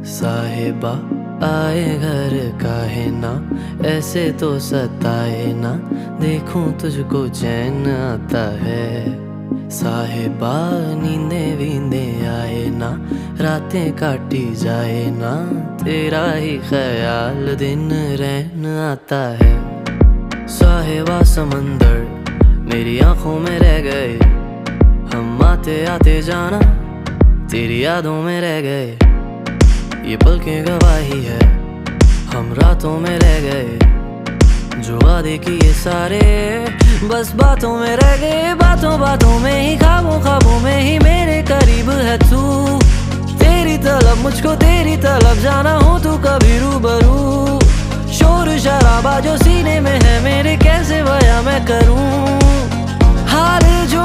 साहिबा आए घर काहे ना, ऐसे तो सताए ना, देखूं तुझको चैन आता है। साहिबा नींदे वींदे आए ना, रातें काटी जाए ना, तेरा ही ख्याल दिन रहन आता है। साहिबा समंदर मेरी आंखों में रह गए, हम आते आते जाना तेरी यादों में रह गए। ये पल की गवाही है, हम रातों में रह गए, जो वादे किए सारे बस बातों में रह गए। बातों बातों में ही, ख्वाबों ख्वाबों में ही मेरे करीब है तू। तेरी तलब मुझको तेरी तलब, जाना हो तू कभी रूबरू। शोर शराबा जो सीने में है मेरे, कैसे बयां मैं करूं हाल जो